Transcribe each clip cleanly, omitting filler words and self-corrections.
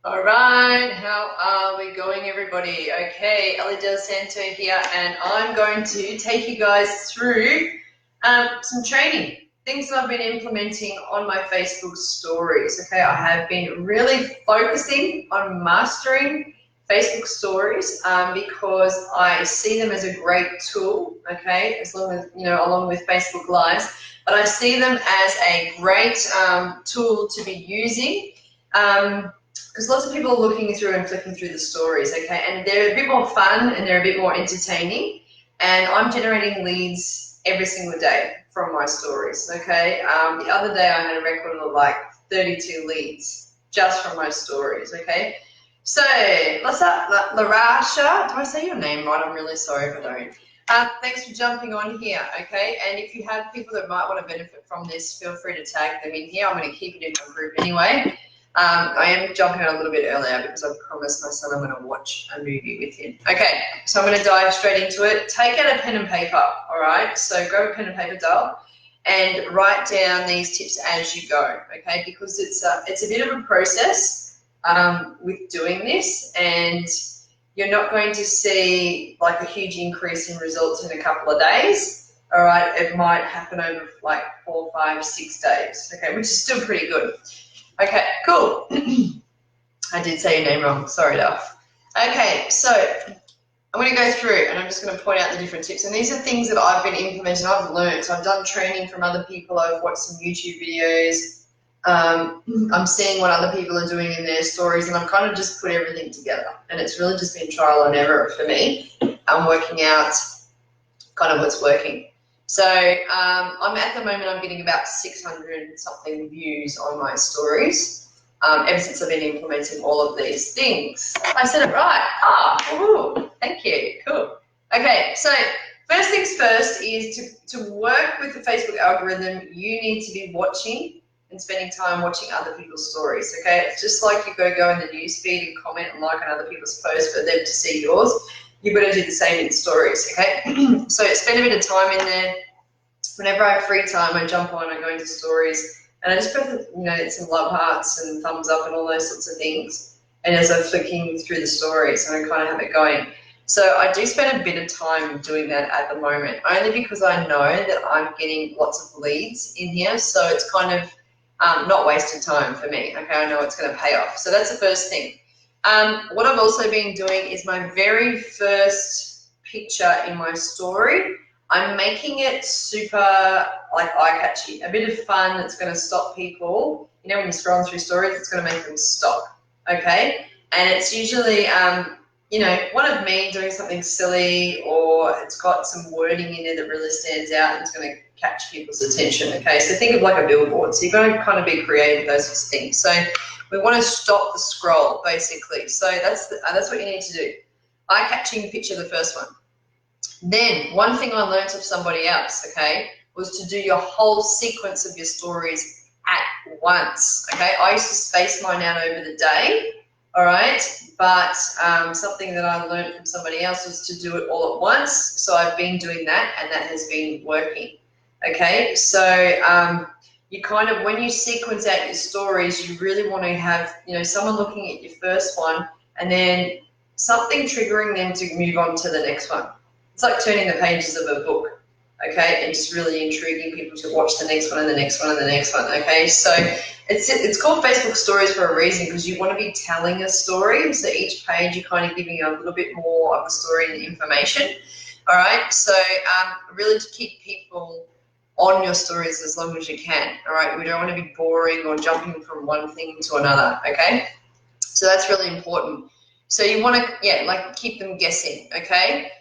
All right, how are we going, everybody? Okay, Aly Dal Santo here, and I'm going to take you guys through some training, things that I've been implementing on my Facebook stories. Okay, I have been really focusing on mastering Facebook stories because I see them as a great tool. Okay, as long as along with Facebook Lives, but I see them as a great tool to be using. Because lots of people are looking through and flicking through the stories, okay, and they're a bit more fun and they're a bit more entertaining, and I'm generating leads every single day from my stories, okay. The other day I had a record of like 32 leads just from my stories, okay. So let's start. Larasha, do I say your name right? I'm really sorry if I don't. Thanks for jumping on here, okay? And if you have people that might want to benefit from this, feel free to tag them in here. I'm going to keep it in my group anyway. I am jumping on a little bit earlier because I've promised my son I'm going to watch a movie with him. Okay, so I'm going to dive straight into it. Take out a pen and paper, all right? So grab a pen and paper, Dal, and write down these tips as you go, okay? Because it's a bit of a process with doing this, and you're not going to see like a huge increase in results in a couple of days, all right? It might happen over like 4, 5, 6 days, okay, which is still pretty good. Okay, cool. I did say your name wrong. Sorry, Duff. Okay, so I'm going to go through and I'm just going to point out the different tips. And these are things that I've been implementing, I've learned. So I've done training from other people, I've watched some YouTube videos. I'm seeing what other people are doing in their stories, and I've kind of just put everything together. And it's really just been trial and error for me. I'm working out kind of what's working. So I'm at the moment, I'm getting about 600 something views on my stories ever since I've been implementing all of these things. I said it right. Ooh, thank you. Cool. Okay, so first things first is to work with the Facebook algorithm, you need to be watching and spending time watching other people's stories, okay? It's just like you've got to go in the newsfeed and comment and like on other people's posts for them to see yours. You've got to do the same in stories, okay? So spend a bit of time in there. Whenever I have free time, I jump on, I go into stories, and I just put, some love hearts and thumbs up and all those sorts of things. And as I'm flicking through the stories, and I kind of have it going. So I do spend a bit of time doing that at the moment, only because I know that I'm getting lots of leads in here. So it's kind of not wasted time for me. Okay, I know it's going to pay off. So that's the first thing. What I've also been doing is my very first picture in my story, I'm making it super like eye-catchy, a bit of fun that's going to stop people. When you're scrolling through stories, it's going to make them stop, okay? And it's usually, one of me doing something silly, or it's got some wording in it that really stands out and it's going to catch people's attention, okay? So think of like a billboard. So you've got to kind of be creative with those sorts of things. So we want to stop the scroll, basically. So that's what you need to do. Eye-catching picture, the first one. Then one thing I learned of somebody else, okay, was to do your whole sequence of your stories at once, okay? I used to space mine out over the day, all right, but something that I learned from somebody else was to do it all at once. So I've been doing that, and that has been working, okay? So you kind of, when you sequence out your stories, you really want to have, someone looking at your first one and then something triggering them to move on to the next one. It's like turning the pages of a book, okay, and just really intriguing people to watch the next one and the next one and the next one, okay? So it's called Facebook Stories for a reason, because you want to be telling a story. So each page you're kind of giving a little bit more of the story and the information, all right? So really to keep people on your stories as long as you can, all right? We don't want to be boring or jumping from one thing to another, okay? So that's really important. So you want to, keep them guessing, okay?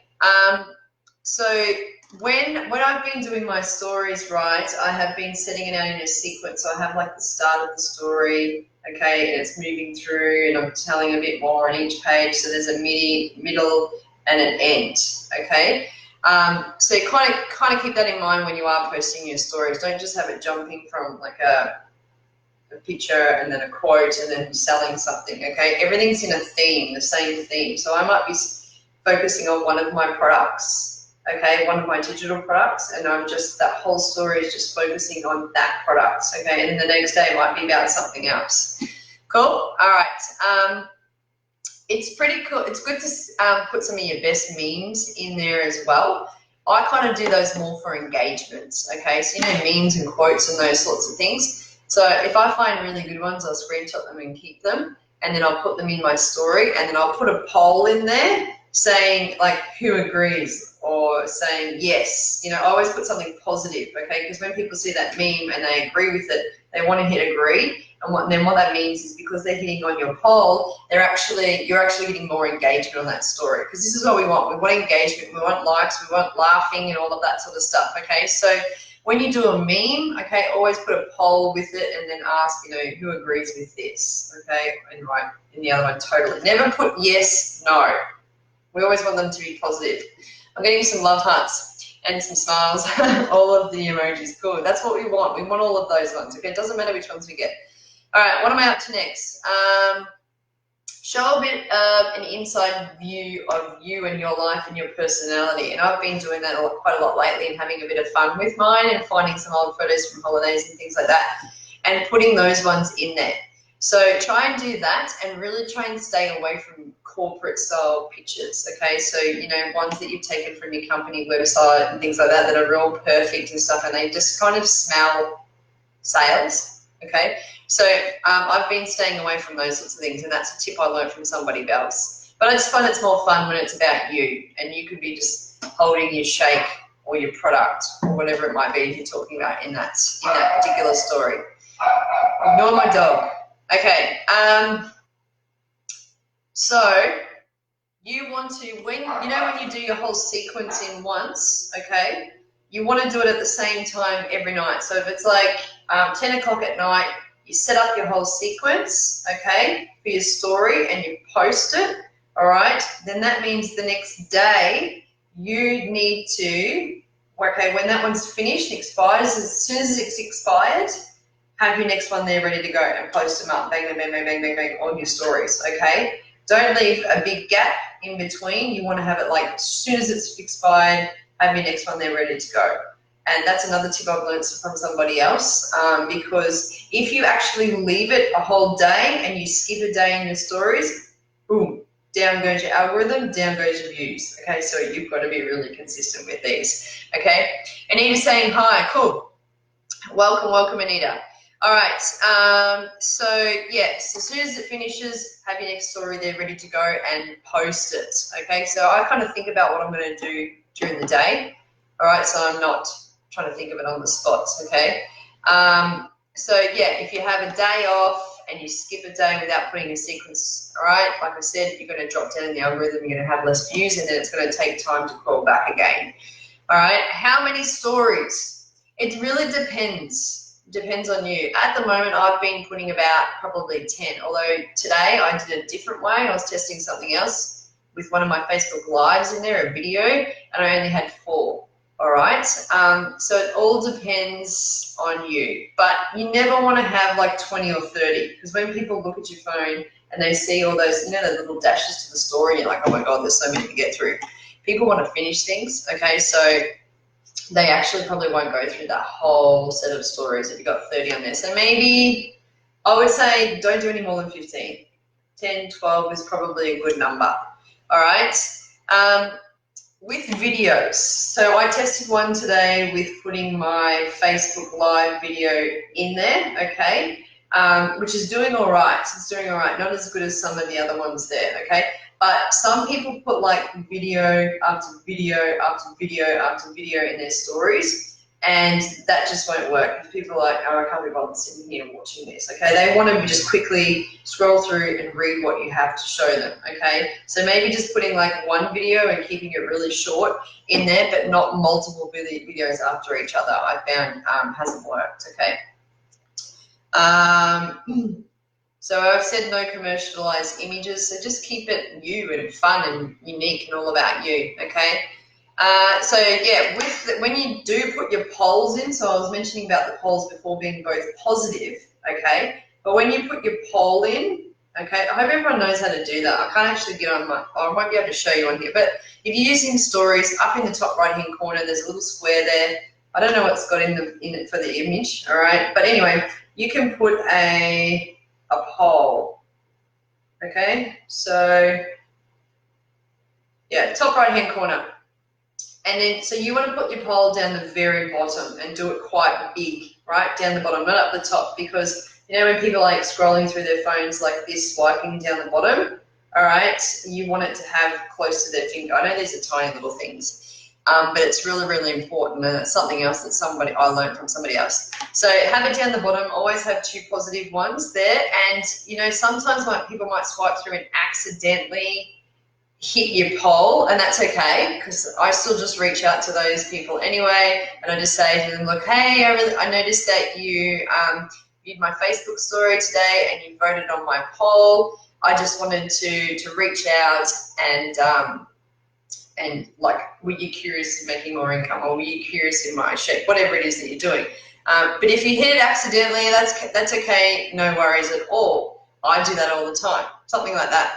So when I've been doing my stories, right, I have been setting it out in a sequence. So I have like the start of the story, okay, and it's moving through, and I'm telling a bit more on each page. So there's a middle, and an end, okay. So you kind of keep that in mind when you are posting your stories. Don't just have it jumping from like a picture and then a quote and then selling something, okay? Everything's in a theme, the same theme. So I might be focusing on one of my products, okay, one of my digital products, and that whole story is just focusing on that product, okay? And then the next day it might be about something else. Cool. All right. It's pretty cool. It's good to put some of your best memes in there as well. I kind of do those more for engagements, okay? So, memes and quotes and those sorts of things. So if I find really good ones, I'll screenshot them and keep them, and then I'll put them in my story, and then I'll put a poll in there saying, like, who agrees, or saying yes. I always put something positive, okay? Because when people see that meme and they agree with it, they want to hit agree. And then what that means is because they're hitting on your poll, you're actually getting more engagement on that story. Because this is what we want. We want engagement. We want likes. We want laughing and all of that sort of stuff. Okay, so when you do a meme, okay, always put a poll with it and then ask, who agrees with this. Okay, and right in the other one, totally. Never put yes, no. We always want them to be positive. I'm getting some love hearts and some smiles. All of the emojis. Cool. That's what we want. We want all of those ones. Okay, it doesn't matter which ones we get. All right, what am I up to next? Show a bit of an inside view of you and your life and your personality. And I've been doing that quite a lot lately and having a bit of fun with mine and finding some old photos from holidays and things like that and putting those ones in there. So try and do that and really try and stay away from corporate style pictures, okay? So, ones that you've taken from your company website and things like that are real perfect and stuff, and they just kind of smell sales, okay? So I've been staying away from those sorts of things, and that's a tip I learned from somebody else. But I just find it's more fun when it's about you, and you could be just holding your shake or your product or whatever it might be if you're talking about in that particular story. Ignore my dog. Okay. So you want to, when you do your whole sequence in once, okay, you want to do it at the same time every night. So if it's like 10 o'clock at night, you set up your whole sequence, okay, for your story and you post it, all right, then that means the next day you need to, okay, when that one's finished and expires, as soon as it's expired, have your next one there ready to go and post them up, bang, bang, bang, bang, bang, bang, bang, on your stories, okay? Don't leave a big gap in between. You want to have it like as soon as it's expired, have your next one there ready to go. And that's another tip I've learned from somebody else, because if you actually leave it a whole day and you skip a day in your stories, boom, down goes your algorithm, down goes your views. Okay, so you've got to be really consistent with these. Okay, Anita's saying hi, cool. Welcome, Anita. All right, so yes, as soon as it finishes, have your next story there ready to go and post it. Okay, so I kind of think about what I'm going to do during the day. All right, so I'm not trying to think of it on the spot, okay? So yeah, if you have a day off and you skip a day without putting a sequence, all right, like I said, you're going to drop down in the algorithm, you're going to have less views, and then it's going to take time to crawl back again. All right, how many stories? It really depends. Depends on you. At the moment, I've been putting about probably 10, although today I did a different way. I was testing something else with one of my Facebook Lives in there, a video, and I only had 4. All right, so it all depends on you, but you never want to have like 20 or 30, because when people look at your phone and they see all those, the little dashes to the story, you're like, oh my God, there's so many to get through. People want to finish things, okay, so they actually probably won't go through that whole set of stories if you've got 30 on there. So maybe I would say don't do any more than 15. 10, 12 is probably a good number, all right? With videos, so I tested one today with putting my Facebook Live video in there, okay, which is doing all right. It's doing all right, not as good as some of the other ones there, okay. But some people put like video after video after video after video in their stories, and that just won't work. People are like, oh, I can't be bothered sitting here watching this, okay? They want to just quickly scroll through and read what you have to show them, okay? So maybe just putting like one video and keeping it really short in there, but not multiple videos after each other, I found hasn't worked, okay? So I've said no commercialized images, so just keep it you and fun and unique and all about you, okay? So yeah, when you do put your polls in, so I was mentioning about the polls before being both positive, okay? But when you put your poll in, okay, I hope everyone knows how to do that. I can't actually get on I won't be able to show you on here, but if you're using stories, up in the top right hand corner, there's a little square there. I don't know what's got in it for the image, all right? But anyway, you can put a a poll. Okay, so yeah, top right hand corner. And then, so you want to put your poll down the very bottom and do it quite big, right? Down the bottom, not up the top, because you know when people are like scrolling through their phones like this, swiping down the bottom, all right, you want it to have close to their finger. I know these are tiny little things, but it's really, really important, and it's something else that I learned from somebody else. So have it down the bottom, always have 2 positive ones there, and you know, sometimes people might swipe through and accidentally hit your poll, and that's okay, because I still just reach out to those people anyway, and I just say to them, look, hey, I noticed that you viewed my Facebook story today and you voted on my poll. I just wanted to reach out and like, were you curious in making more income, or were you curious in my shape, whatever it is that you're doing. But if you hit it accidentally, that's okay, no worries at all. I do that all the time, something like that.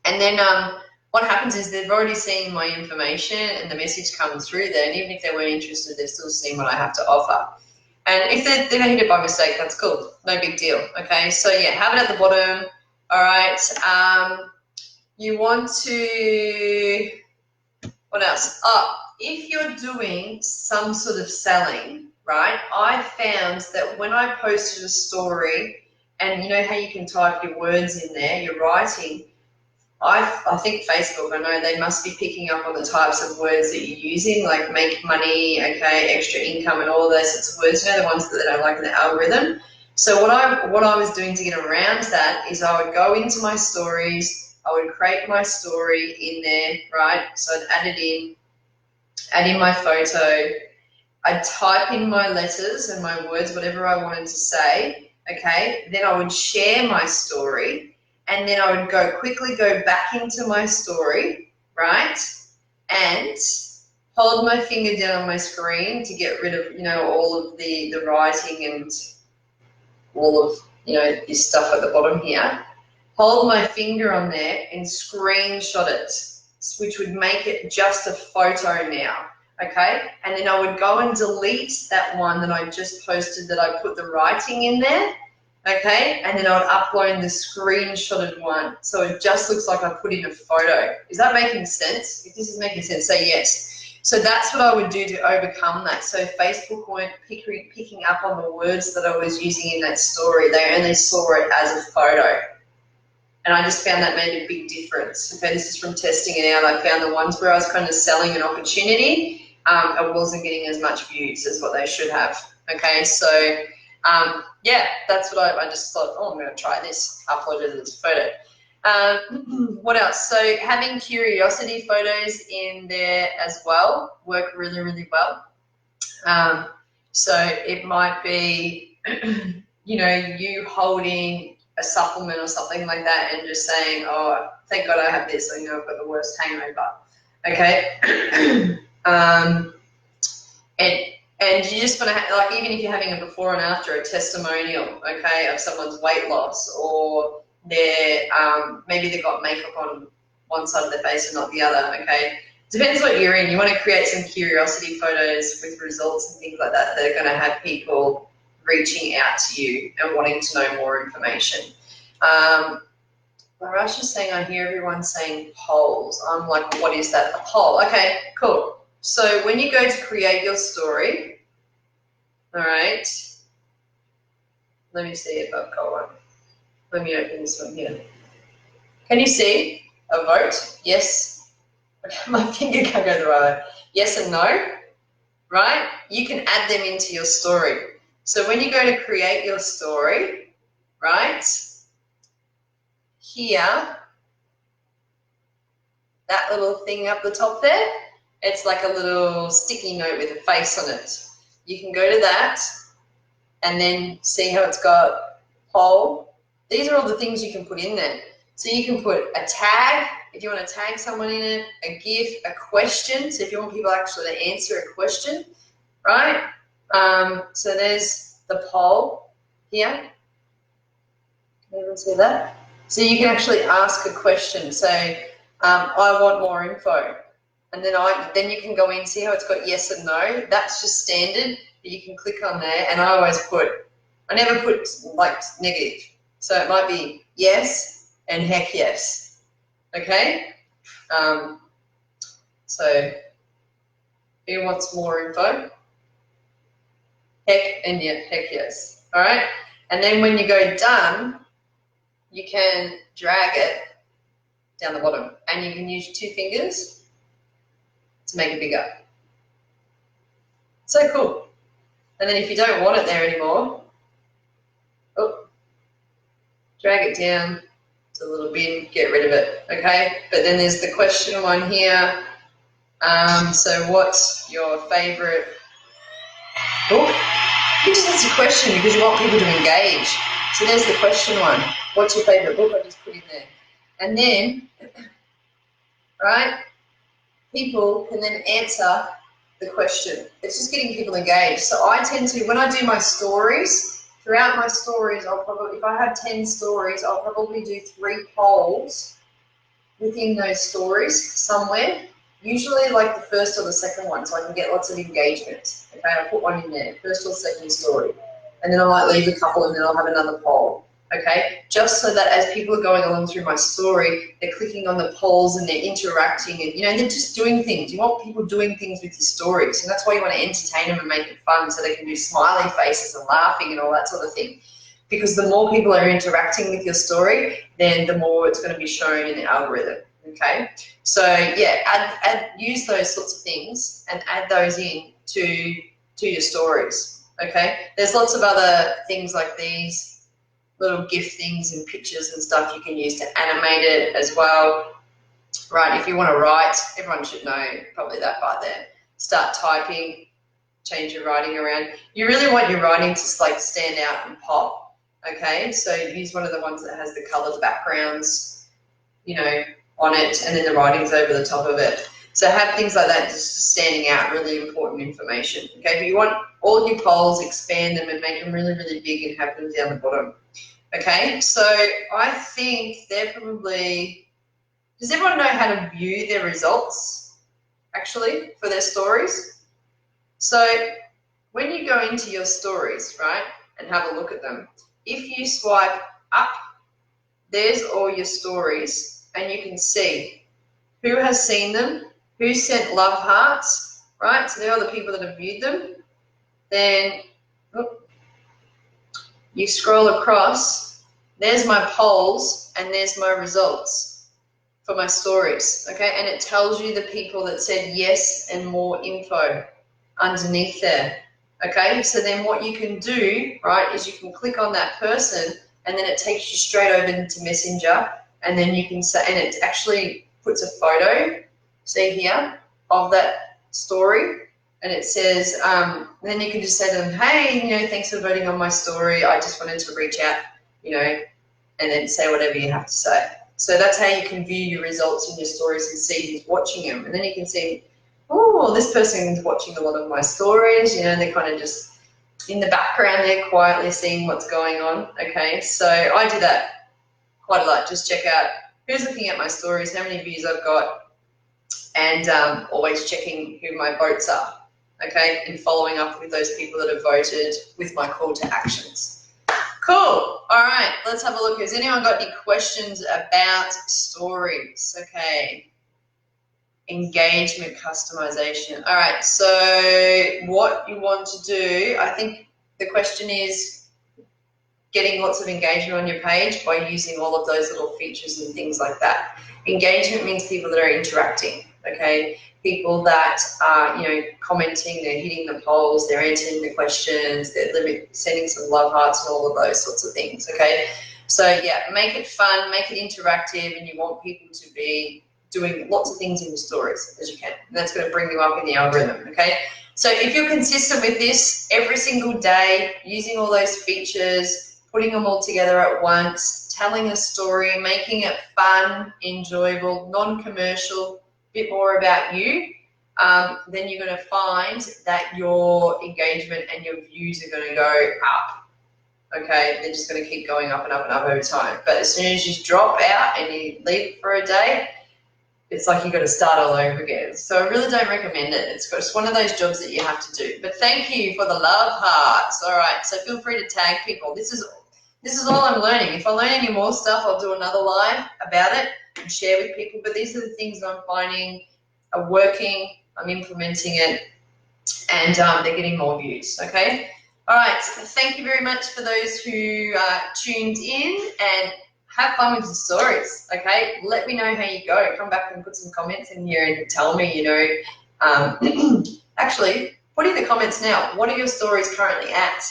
And then what happens is they've already seen my information and the message comes through there, and even if they weren't interested, they've still seen what I have to offer. And if they hit it by mistake, that's cool, no big deal. Okay, so yeah, have it at the bottom. All right, you want to, what else? If you're doing some sort of selling, right, I found that when I posted a story, and you know how you can type your words in there, your writing, I think Facebook, I know they must be picking up on the types of words that you're using, like make money, okay, extra income, and all of those sorts of words, you know, the ones that they don't like in the algorithm. So what I was doing to get around that is I would go into my stories, I would create my story in there, right? So I'd add in my photo, I'd type in my letters and my words, whatever I wanted to say, okay? Then I would share my story, and then I would quickly go back into my story, right? And hold my finger down on my screen to get rid of, you know, all of the writing and all of, you know, this stuff at the bottom here. Hold my finger on there and screenshot it, which would make it just a photo now, okay? And then I would go and delete that one that I just posted that I put the writing in there, okay? And then I would upload the screenshotted one. So it just looks like I put in a photo. Is that making sense? If this is making sense, say yes. So that's what I would do to overcome that. So Facebook weren't picking up on the words that I was using in that story. They only saw it as a photo. And I just found that made a big difference. Okay, this is from testing it out. I found the ones where I was kind of selling an opportunity, I wasn't getting as much views as what they should have. Okay, so yeah, that's what I just thought, oh, I'm going to try this, upload it as a photo. What else? So having curiosity photos in there as well work really, really well. So it might be, you know, you holding a supplement or something like that and just saying, oh, thank God I have this, or, you know, I've got the worst hangover. Okay. And you just want to, like, even if you're having a before and after, a testimonial, okay, of someone's weight loss, or they're, maybe they've got makeup on one side of their face and not the other, okay. Depends what you're in. You want to create some curiosity photos with results and things like that that are going to have people reaching out to you and wanting to know more information. Marasha's saying, I hear everyone saying polls. I'm like, what is that? A poll. Okay, cool. So when you go to create your story, all right, let me see if I've got one. Let me open this one here. Can you see a vote? Yes. My finger can't go the right way. Yes and no, right? You can add them into your story. So when you go to create your story, right, here, that little thing up the top there, it's like a little sticky note with a face on it. You can go to that and then see how it's got poll. These are all the things you can put in there. So you can put a tag, if you want to tag someone in it, a GIF, a question. So if you want people actually to answer a question, right? So there's the poll here. Can everyone see that? So you can actually ask a question. Say, I want more info. And then you can go in, see how it's got yes and no. That's just standard. You can click on there, and I never put like negative. So it might be yes and heck yes. Okay? So who wants more info? Heck and yeah, heck yes. All right? And then when you go done, you can drag it down the bottom, and you can use 2 fingers to make it bigger. So cool. And then if you don't want it there anymore, drag it down to a little bit, get rid of it, okay? But then there's the question one here. So what's your favourite book? You just ask a question because you want people to engage. So there's the question one. What's your favourite book? I just put in there. And then, right, people can then answer the question. It's just getting people engaged. So I tend to, when I do my stories, throughout my stories, I'll probably, if I have 10 stories, I'll probably do 3 polls within those stories somewhere, usually like the first or the second one, so I can get lots of engagement. Okay, I'll put one in there, first or second story, and then I might leave a couple and then I'll have another poll. Okay, just so that as people are going along through my story, they're clicking on the polls and they're interacting, and they're just doing things. You want people doing things with your stories, and that's why you want to entertain them and make it fun, so they can do smiley faces and laughing and all that sort of thing. Because the more people are interacting with your story, then the more it's going to be shown in the algorithm. Okay, so yeah, use those sorts of things and add those in to your stories. Okay, there's lots of other things like these little GIF things and pictures and stuff you can use to animate it as well. Right, if you want to write, everyone should know probably that part there. Start typing, change your writing around. You really want your writing to like stand out and pop. Okay, so use one of the ones that has the coloured backgrounds, on it, and then the writing's over the top of it. So have things like that just standing out, really important information. Okay, but you want all your polls, expand them and make them really, really big and have them down the bottom. Okay, so I think they're probably, does everyone know how to view their results actually for their stories? So when you go into your stories, right, and have a look at them, if you swipe up, there's all your stories, and you can see who has seen them, who sent love hearts, right? So they're all the people that have viewed them. Then you scroll across, there's my polls, and there's my results for my stories, okay? And it tells you the people that said yes and more info underneath there, okay? So then what you can do, right, is you can click on that person, and then it takes you straight over into Messenger, and then you can say, and it actually puts a photo, see here, of that story, and it says, then you can just say to them, hey, thanks for voting on my story. I just wanted to reach out, and then say whatever you have to say. So that's how you can view your results in your stories and see who's watching them. And then you can see, oh, this person's watching a lot of my stories. They're kind of just in the background there quietly seeing what's going on. Okay, so I do that quite a lot. Just check out who's looking at my stories, how many views I've got, and always checking who my votes are. Okay, and following up with those people that have voted with my call to actions. Cool. All right, let's have a look. Has anyone got any questions about stories? Okay. Engagement customization. All right, so what you want to do, I think the question is getting lots of engagement on your page by using all of those little features and things like that. Engagement means people that are interacting, okay? People that are, commenting, they're hitting the polls, they're answering the questions, they're sending some love hearts and all of those sorts of things, okay? So yeah, make it fun, make it interactive, and you want people to be doing lots of things in your stories as you can. And that's going to bring you up in the algorithm, okay? So if you're consistent with this every single day, using all those features, putting them all together at once, telling a story, making it fun, enjoyable, non-commercial, a bit more about you, then you're going to find that your engagement and your views are going to go up. Okay, they're just going to keep going up and up and up over time. But as soon as you drop out and you leave for a day, it's like you've got to start all over again. So I really don't recommend it. It's just one of those jobs that you have to do. But thank you for the love hearts. All right, so feel free to tag people. This is this is all I'm learning. If I learn any more stuff, I'll do another live about it and share with people. But these are the things that I'm finding are working. I'm implementing it, and they're getting more views. Okay. All right. Thank you very much for those who tuned in, and have fun with the stories. Okay. Let me know how you go. Come back and put some comments in here and tell me. Actually, put in the comments now. What are your stories currently at?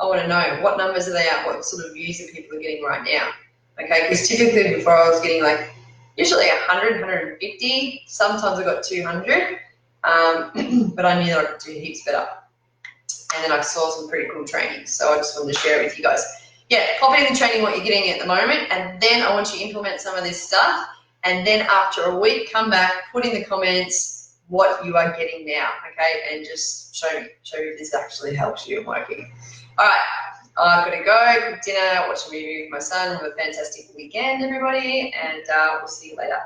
I want to know what numbers are they at, what sort of views that people are getting right now. Okay, because typically before I was getting like usually 100, 150, sometimes I got 200, but I knew that I could do heaps better. And then I saw some pretty cool training, so I just wanted to share it with you guys. Yeah, pop in the training what you're getting at the moment, and then I want you to implement some of this stuff, and then after a week, come back, put in the comments what you are getting now, okay, and just show me if this actually helps you and working. All right, I've got to go, cook dinner, watch a movie with my son. Have a fantastic weekend, everybody, and we'll see you later.